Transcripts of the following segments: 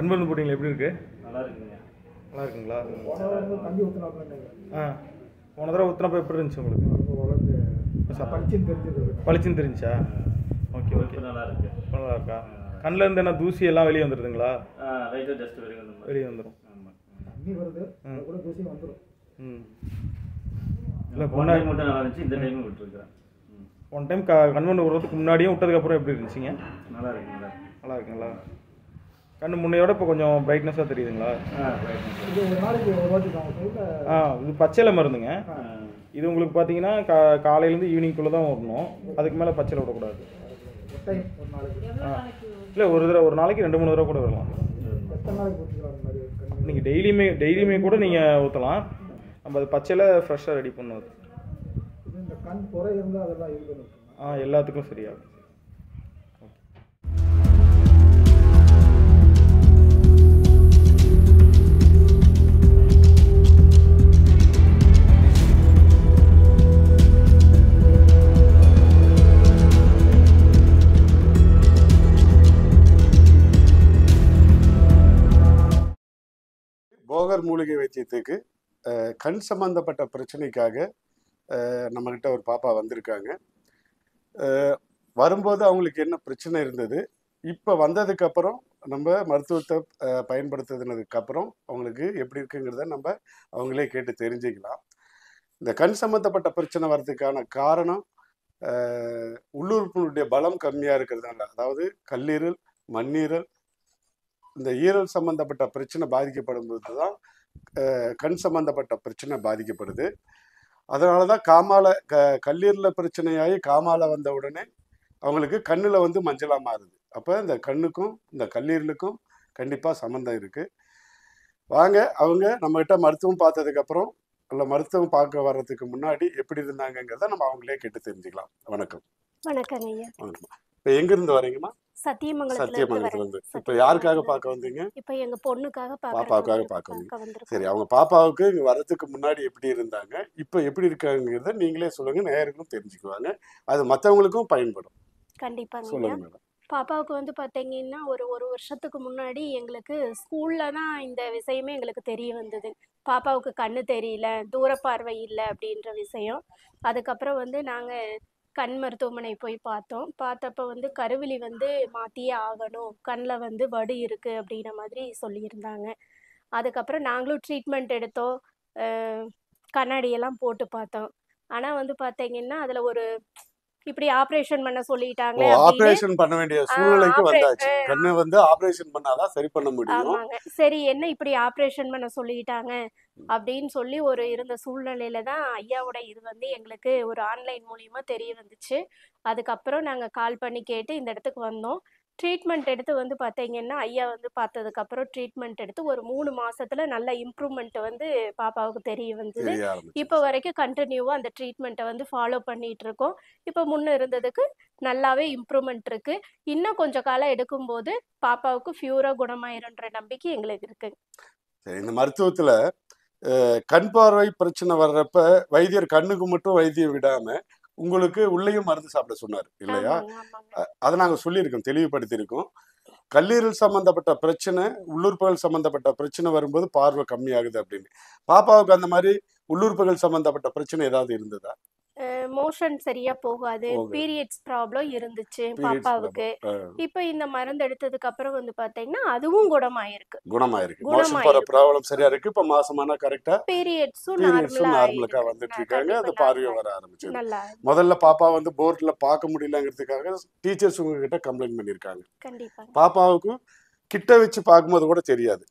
கண்மருந்து போட்டிங்களா? எப்படி இருக்கு? நல்லா இருக்குங்க. நல்லா இருக்குங்களா? தண்ணி ஊற்றினாப்ல. போன தடவை ஊற்றினப்போ எப்படி இருந்துச்சு உங்களுக்கு? பளிச்சுன்னு தெரிஞ்சா? Okay okay. நல்லா இருக்கு. நல்லா இருக்கா? கண்ணில் இருந்து என்ன தூசி எல்லாம் வெளியே வந்துடுதுங்களா? லைட்டாக ஜஸ்ட் வெளியே வெளியே வந்துடும். தண்ணி வருது கூட தூசி வந்துடும். இல்லை போன டைம் மட்டும் நல்லா இருந்துச்சு, இந்த டைமும் விட்டுருக்குறேன். ஒன் டைம் கண்மருந்து விடுறதுக்கு முன்னாடியும் விட்டதுக்கப்புறம் எப்படி இருந்துச்சுங்க? நல்லா இருக்குங்களா? நல்லா இருக்குங்களா? கண்ணு முன்னையோட இப்போ கொஞ்சம் பிரைட்னஸாக தெரியுதுங்களா? இது ஒரு நாளைக்கு ஒரு வாட்டி தான். இது பச்சையில் மருந்துங்க. இது உங்களுக்கு பார்த்தீங்கன்னா காலையிலேருந்து ஈவினிங்குள்ளே தான் வரணும். அதுக்கு மேலே பச்சையில் விடக்கூடாது. ஒரு நாளைக்கு இல்லை ஒரு நாளைக்கு 2-3 தடவை கூட வரலாம். எத்தனை நாளைக்கு ஊற்றிக்கலாம் அந்த மாதிரி? நீங்கள் டெய்லியுமே கூட நீங்கள் ஊற்றலாம். நம்ம அது பச்சையில் ஃப்ரெஷ்ஷாக ரெடி பண்ணுவது. இது இந்த கண் குறை இருந்தால் அதெல்லாம் இது பண்ணுவோம். எல்லாத்துக்கும் சரியாகும். போகர் மூலிகை வைத்தியத்துக்கு கண் சம்பந்தப்பட்ட பிரச்சனைக்காக நம்மக்கிட்ட ஒரு பாப்பா வந்திருக்காங்க. வரும்போது அவங்களுக்கு என்ன பிரச்சனை இருந்தது, இப்போ வந்ததுக்கப்புறம் நம்ம மருத்துவத்தை பயன்படுத்துனதுக்கப்புறம் அவங்களுக்கு எப்படி இருக்குங்கிறத நம்ம அவங்களே கேட்டு தெரிஞ்சுக்கலாம். இந்த கண் சம்பந்தப்பட்ட பிரச்சனை வர்றதுக்கான காரணம் உள்ளுறுப்பினுடைய பலம் கம்மியாக இருக்கிறதுனால, அதாவது கல்லீரல், மண்ணீரல், இந்த ஈரல் சம்பந்தப்பட்ட பிரச்சனை பாதிக்கப்படும் போது தான் கண் சம்பந்தப்பட்ட பிரச்சனை பாதிக்கப்படுது. அதனால தான் கல்லீரலில் பிரச்சனையாகி காமால வந்த உடனே அவங்களுக்கு கண்ணில் வந்து மஞ்சளாக மாறுது. அப்போ இந்த கண்ணுக்கும் இந்த கல்லீரலுக்கும் கண்டிப்பாக சம்மந்தம் இருக்குது. வாங்க, அவங்க நம்மகிட்ட மருத்துவம் பார்த்ததுக்கப்புறம் இல்லை மருத்துவம் பார்க்க வர்றதுக்கு முன்னாடி எப்படி இருந்தாங்கங்கிறத நம்ம அவங்களே கேட்டு தெரிஞ்சுக்கலாம். வணக்கம். வணக்கங்க ஐயா. வணக்கம். இப்போ எங்கேருந்து வரீங்கம்மா? சத்தியமங்கலத்திலிருந்து. இப்போ யாருக்காக பார்க்க வந்தீங்க? இப்போ எங்க பொண்ணுக்காக பாப்பாவுக்காக பார்க்க வந்தீங்க. சரி, அவங்க பாப்பாவுக்கு இங்கே வர்றதுக்கு முன்னாடி எப்படி இருந்தாங்க, இப்போ எப்படி இருக்காங்கிறத நீங்களே சொல்லுங்க, நேயர்களும் தெரிஞ்சுக்குவாங்க. அது மற்றவங்களுக்கும் பயன்படும். கண்டிப்பாங்க. சொல்லுங்க மேடம். பாப்பாவுக்கு வந்து பார்த்தீங்கன்னா ஒரு வருஷத்துக்கு முன்னாடி எங்களுக்கு ஸ்கூல்ல தான் இந்த விஷயமே எங்களுக்கு தெரிய வந்தது. பாப்பாவுக்கு கண்ணு தெரியல, தூரப்பார்வை இல்லை அப்படின்ற விஷயம். அதுக்கப்புறம் வந்து நாங்கள் கண் மருத்துவமனை போய் பார்த்தோம். பார்த்தப்ப வந்து கருவிழி வந்து மாற்றியே ஆகணும், கண்ணில் வந்து வடு இருக்குது அப்படின்ற மாதிரி சொல்லியிருந்தாங்க. அதுக்கப்புறம் நாங்களும் ட்ரீட்மெண்ட் எடுத்தோம், கண்ணாடியெல்லாம் போட்டு பார்த்தோம். ஆனால் வந்து பார்த்தீங்கன்னா அதில் ஒரு இப்படி ஆப்ரேஷன் பண்ண சொல்லிட்டாங்க. ஆப்ரேஷன் பண்ண வேண்டிய சூழ்நிலைக்கு வந்தாச்சு. கண்ணை வந்து ஆப்ரேஷன் பண்ணாதான் சரி பண்ண முடியும். ஆமாங்க. சரி, என்ன இப்படி ஆப்ரேஷன் பண்ண சொல்லிட்டாங்க அப்படின்னு சொல்லி இருந்த சூழ்நிலையில தான் ஐயாவோட இது வந்து எங்களுக்கு ஒரு ஆன்லைன் மூலியமா தெரிய வந்துச்சு. அதுக்கப்புறம் நாங்க கால் பண்ணி கேட்டு இந்த இடத்துக்கு வந்தோம். ட்ரீட்மெண்ட் எடுத்து வந்து பார்த்தீங்கன்னா ஐயா வந்து பார்த்ததுக்கப்புறம் ட்ரீட்மெண்ட் எடுத்து ஒரு 3 மாசத்துல நல்ல இம்ப்ரூவ்மெண்ட் வந்து பாப்பாவுக்கு தெரிய வந்தது. இப்போ வரைக்கும் கண்டினியூவா அந்த ட்ரீட்மெண்ட்டை வந்து ஃபாலோ பண்ணிட்டு இருக்கோம். இப்போ முன்ன இருந்ததுக்கு நல்லாவே இம்ப்ரூவ்மெண்ட் இருக்கு. இன்னும் கொஞ்சம் காலம் எடுக்கும்போது பாப்பாவுக்கு ஃபியூரா குணமாயிருன்ற நம்பிக்கை எங்களுக்கு இருக்கு. இந்த மருத்துவத்துல கண் பார்வை பிரச்சனை வர்றப்ப வைத்தியர் கண்ணுக்கு மட்டும் வைத்தியம் விடாம உங்களுக்கு உள்ளேயும் மருந்து சாப்பிட சொன்னார் இல்லையா? அதை நாங்க சொல்லியிருக்கோம், தெளிவுபடுத்தியிருக்கோம். கல்லீரல் சம்பந்தப்பட்ட பிரச்சனை, உள்ளுறுப்புகள் சம்பந்தப்பட்ட பிரச்சனை வரும்போது பார்வை கம்மியாகுது அப்படின்னு. பாப்பாவுக்கு அந்த மாதிரி உள்ளுறுப்புகள் சம்பந்தப்பட்ட பிரச்சனை ஏதாவது இருந்ததா? மோஷன் சரியா போகாது, பீரியட்ஸ் ப்ராப்ளம் இருந்துச்சு பாப்பாவுக்கு. இப்ப இந்த மருந்து எடுத்ததுக்கு அப்புறம் வந்து பாத்தீங்கன்னா அதுவும் குணமாயிருக்கு. மோஷன் போற ப்ராப்ளம் சரியா இருக்கு. இப்ப மாசமான கரெக்டா பீரியட்ஸும் நார்மலா வந்துட்டு இருக்காங்க. அது பார்வையும் வர ஆரம்பிச்சு. முதல்ல பாப்பா வந்து போர்ட்ல பார்க்க முடியலங்கிறதுக்காக டீச்சர்ஸ் உங்ககிட்ட கம்ப்ளைண்ட் பண்ணிருக்காங்க. கண்டிப்பா பாப்பாவுக்கு கிட்ட வச்சு பார்க்கும்போது கூட தெரியாது.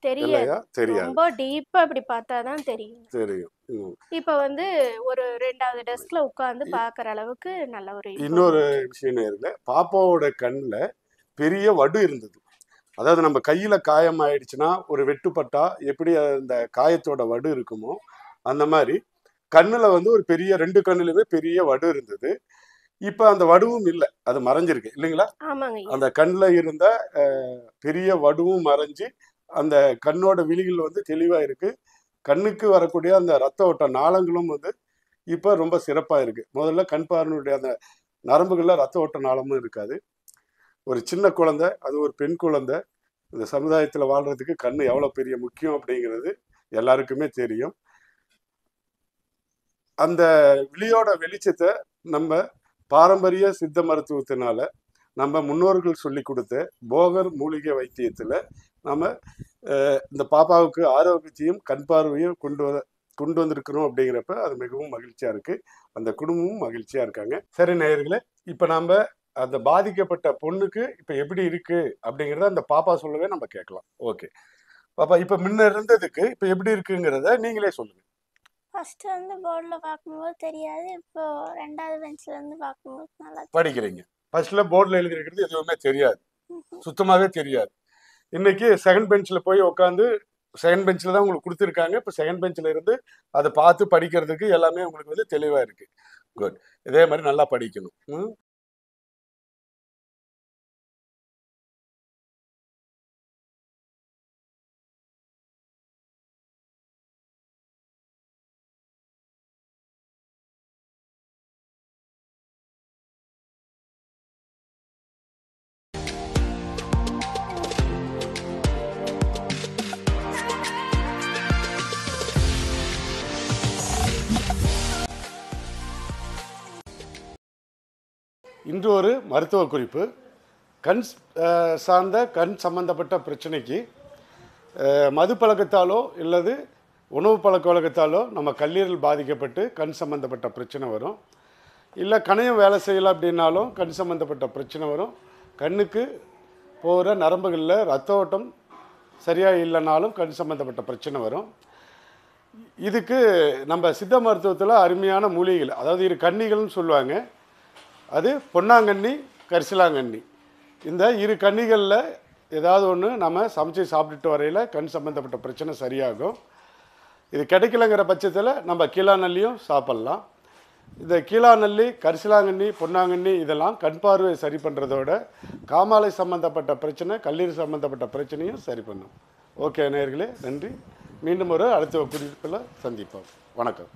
ரொம்ப டீப்பா அப்படி பார்த்தாதான் தெரியும். இப்ப வந்து ஒரு 2வது டெஸ்க்ல உட்கார்ந்து பாக்குற அளவுக்கு நல்ல ஒரு இன்னொரு விஷயம் நேர்ல பாப்பாவோட கண்ணுல பெரிய வடு இருந்தது. அதாவது நம்ம கையில காயம் ஆயிடுச்சுன்னா ஒரு வெட்டுப்பட்டா எப்படி அந்த காயத்தோட வடு இருக்குமோ அந்த மாதிரி கண்ணுல வந்து ஒரு பெரிய 2 கண்ணுலயுமே பெரிய வடு இருந்தது. இப்ப அந்த வடுவும் இல்லை, அது மறைஞ்சிருக்கு இல்லைங்களா? அந்த கண்ணுல இருந்த பெரிய வடுவும் மறைஞ்சு அந்த கண்ணோட விழிகள் வந்து தெளிவா இருக்கு. கண்ணுக்கு வரக்கூடிய அந்த ரத்த ஓட்ட நாளங்களும் வந்து இப்ப ரொம்ப சிறப்பா இருக்கு. முதல்ல கண் பார்வையுடைய அந்த நரம்புகள்ல ரத்த ஓட்ட நாளமும் இருக்காது. ஒரு சின்ன குழந்தை, அது ஒரு பெண் குழந்தை, இந்த சமுதாயத்தில் வாழ்கிறதுக்கு கண் எவ்வளோ பெரிய முக்கியம் அப்படிங்கிறது எல்லாருக்குமே தெரியும். அந்த விழியோட வெளிச்சத்தை நம்ம பாரம்பரிய சித்த மருத்துவத்தினால நம்ம முன்னோர்கள் சொல்லி கொடுத்த போகர் மூலிகை வைத்தியத்தில் நம்ம இந்த பாப்பாவுக்கு ஆரோக்கியத்தையும் கண் பார்வையும் கொண்டு வந்திருக்கிறோம் அப்படிங்கிறப்ப அது மிகவும் மகிழ்ச்சியாக இருக்குது. அந்த குடும்பமும் மகிழ்ச்சியாக இருக்காங்க. சரி நேயர்களே, இப்போ நம்ம அந்த பாதிக்கப்பட்ட பொண்ணுக்கு இப்போ எப்படி இருக்குது அப்படிங்கிறத அந்த பாப்பா சொல்லவே நம்ம கேட்கலாம். ஓகே பாப்பா, இப்போ முன்ன இருந்ததுக்கு இப்போ எப்படி இருக்குங்கிறத நீங்களே சொல்லுங்கள். ஃபர்ஸ்ட் வந்து போர்டில் பார்க்கும்போது தெரியாது, இப்போ 2வது பெஞ்சிலேருந்து பார்க்கும்போது நல்லா படிக்கிறீங்க. ஃபர்ஸ்ட்ல போர்டில் எழுதிருக்கிறது எதுவுமே தெரியாது, சுத்தமாகவே தெரியாது. இன்னைக்கு செகண்ட் பெஞ்சில் போய் உட்காந்து செகண்ட் பெஞ்சில் தான் உங்களுக்கு கொடுத்துருக்காங்க. இப்போ செகண்ட் பெஞ்சில் இருந்து அதை பார்த்து படிக்கிறதுக்கு எல்லாமே உங்களுக்கு வந்து தெளிவாக இருக்கு. குட். இதே மாதிரி நல்லா படிக்கணும். இன்று ஒரு மருத்துவ குறிப்பு. கண் சார்ந்த கண் சம்பந்தப்பட்ட பிரச்சனைக்கு மது பழக்கத்தாலோ இல்லது உணவு பழக்க வழக்கத்தாலோ நம்ம கல்லீரல் பாதிக்கப்பட்டு கண் சம்பந்தப்பட்ட பிரச்சனை வரும். இல்லை கணையம் வேலை செய்யலை அப்படின்னாலும் கண் சம்பந்தப்பட்ட பிரச்சனை வரும். கண்ணுக்கு போகிற நரம்புகளில் ரத்த ஓட்டம் சரியாக இல்லைனாலும் கண் சம்பந்தப்பட்ட பிரச்சனை வரும். இதுக்கு நம்ம சித்த மருத்துவத்தில் அருமையான மூலிகைகள், அதாவது இரு கன்னிகள்னு சொல்லுவாங்க. அது பொன்னாங்கண்ணி, கரிசலாங்கண்ணி. இந்த இரு கன்னிகளில் ஏதாவது ஒன்று நம்ம சமைச்சு சாப்பிட்டுட்டு வரையில் கண் சம்மந்தப்பட்ட பிரச்சனை சரியாகும். இது கிடைக்கலங்கிற பட்சத்தில் நம்ம கீழாநல்லியும் சாப்பிட்லாம். இந்த கீழாநல்லி, கரிசலாங்கண்ணி, பொன்னாங்கண்ணி இதெல்லாம் கண் பார்வை சரி பண்ணுறதோட காமாலை சம்மந்தப்பட்ட பிரச்சனை, கல்லீரல் சம்மந்தப்பட்ட பிரச்சனையும் சரி பண்ணும். ஓகே நேயர்களே, நன்றி. மீண்டும் ஒரு அடுத்த குறிப்பில் சந்திப்போம். வணக்கம்.